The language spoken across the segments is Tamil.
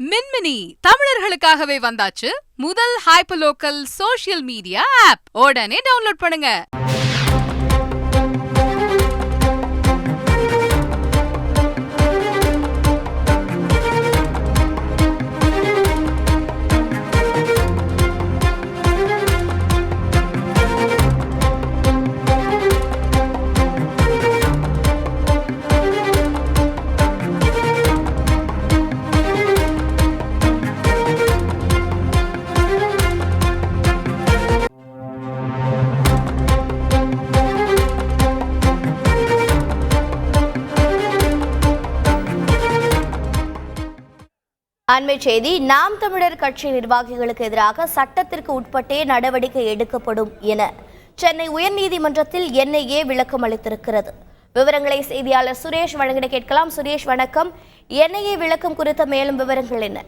மின்மினி தமிழர்களுக்காகவே வந்தாச்சு முதல் hyper local social media app. உடனே டவுன்லோட் பண்ணுங்க. அண்மை செய்தி. நாம் தமிழர் கட்சி நிர்வாகிகளுக்கு எதிராக சட்டத்திற்கு உட்பட்டே நடவடிக்கை எடுக்கப்படும் என சென்னை உயர்நீதிமன்றத்தில் என்ஐஏ விளக்கம் அளித்திருக்கிறது. விவரங்களை செய்தியாளர் சுரேஷ் வழங்கிட கேட்கலாம். சுரேஷ் வணக்கம். என்ஐஏ விளக்கம் குறித்த மேலும் விவரங்கள் என்ன?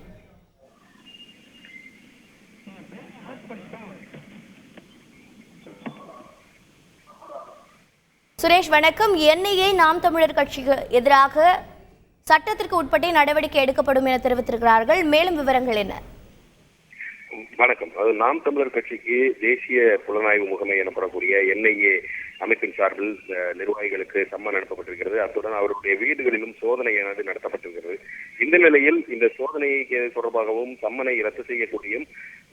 சுரேஷ் வணக்கம். என்ஐஏ நாம் தமிழர் கட்சிக்கு எதிராக சட்டத்திற்கு உட்பட்டே நடவடிக்கை எடுக்கப்படும் என தெரிவித்திருக்கிறார்கள். மேலும் விவரங்கள் என்ன? வணக்கம். நாம் தமிழர் கட்சிக்கு தேசிய புலனாய்வு முகமை எனப்படக்கூடிய என்ஐஏ அமைப்பின் சார்பில் நிர்வாகிகளுக்கு சம்மன் அனுப்பப்பட்டிருக்கிறது. அத்துடன் அவருடைய வீடுகளிலும் சோதனையானது நடத்தப்பட்டிருக்கிறது. இந்த நிலையில் இந்த சோதனை தொடர்பாகவும் சம்மனை ரத்து செய்யக்கூடியும்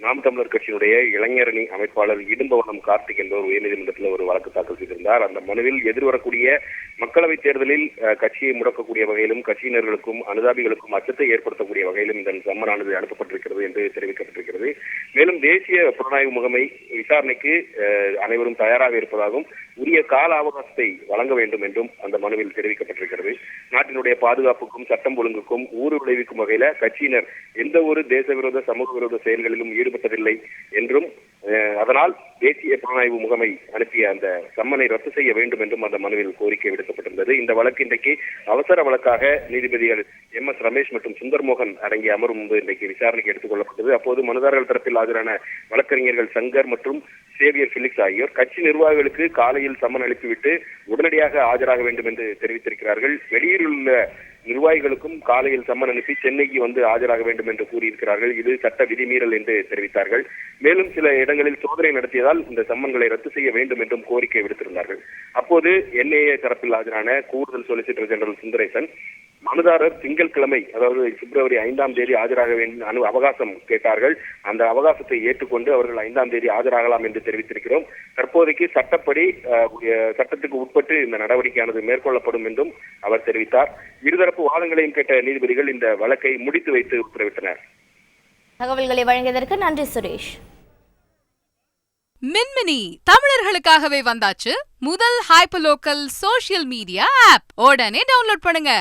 நாம் தமிழர் கட்சியினுடைய இளைஞரணி அமைப்பாளர் இடும்பவனம் கார்த்திக் என்பவர் உயர்நீதிமன்றத்தில் ஒரு வழக்கு தாக்கல் செய்திருந்தார். அந்த மனுவில் எதிர்வரக்கூடிய மக்களவைத் தேர்தலில் கட்சியை முடக்கக்கூடிய வகையிலும் கட்சியினர்களுக்கும் அனுதாபிகளுக்கும் அச்சத்தை ஏற்படுத்தக்கூடிய வகையிலும் இந்த சம்மனானது அனுப்பப்பட்டிருக்கிறது என்று தெரிவிக்கப்பட்டிருக்கிறது. மேலும் தேசிய புலனாய்வு முகமை விசாரணைக்கு அனைவரும் தயாராக இருப்பதாகவும் உரிய கால அவகாசத்தை வழங்க வேண்டும் என்றும் அந்த மனுவில் தெரிவிக்கப்பட்டிருக்கிறது. நாட்டினுடைய பாதுகாப்புக்கும் சட்டம் ஒழுங்குக்கும் ஊறு விளைவிக்கும் வகையில கட்சியினர் எந்த ஒரு தேச விரோத சமூக விரோத செயல்களிலும் ஈடுபட்டதில்லை என்றும் அதனால் தேசிய புலனாய்வு முகமை அனுப்பிய அந்த சம்மனை ரத்து செய்ய வேண்டும் என்றும் அந்த மனுவில் கோரிக்கை விடுக்கப்பட்டிருந்தது. இந்த வழக்கு இன்றைக்கு அவசர வழக்காக நீதிபதிகள் MS ரமேஷ் மற்றும் சுந்தர்மோகன் அடங்கிய அமர்வு முன்பு இன்றைக்கு விசாரணைக்கு எடுத்துக் கொள்ளப்பட்டது. அப்போது மனுதாரர்கள் தரப்பில் ஆஜரான வழக்கறிஞர்கள் சங்கர் மற்றும் சேவியர் பிலிக்ஸ் ஆகியோர் கட்சி நிர்வாகிகளுக்கு காலையில் சம்மன் அனுப்பிவிட்டு உடனடியாக ஆஜராக வேண்டும் என்று தெரிவித்திருக்கிறார்கள். வெளியில் உள்ள நிர்வாகிகளுக்கும் காலையில் சம்மன் அனுப்பி சென்னைக்கு வந்து ஆஜராக வேண்டும் என்று கூறியிருக்கிறார்கள். இது சட்ட விதிமீறல் என்று தெரிவித்தார்கள். மேலும் சில இடங்களில் சோதனை நடத்தியதால் இந்த சம்மன்களை ரத்து செய்ய வேண்டும் என்றும் கோரிக்கை விடுத்திருந்தார்கள். அப்போது என்ஐஏ தரப்பில் ஆஜரான கூடுதல் சொலிசிட்டர் ஜெனரல் சுந்தரேசன் மனுதாரர் திங்கட்கிழமை, அதாவது பிப்ரவரி 5ஆம் தேதி ஆஜராக வேண்டும் அவகாசம் கேட்டார்கள். அந்த அவகாசத்தை ஏற்றுக்கொண்டு அவர்கள் 5ஆம் தேதி ஆஜராகலாம் என்று தெரிவித்திருக்கிறோம். தற்போதைக்கு சட்டப்படி சட்டத்துக்கு உட்பட்டு இந்த நடவடிக்கையானது மேற்கொள்ளப்படும் என்றும் அவர் தெரிவித்தார். இருதரப்பு வாதங்களையும் கேட்ட நீதிபதிகள் இந்த வழக்கை முடித்து வைத்து உத்தரவிட்டனர். தகவல்களை வழங்கியதற்கு நன்றி சுரேஷ். மின்மினி தமிழர்களுக்காகவே வந்தாச்சு முதல் hyper local social media app. உடனே டவுன்லோட் பண்ணுங்க.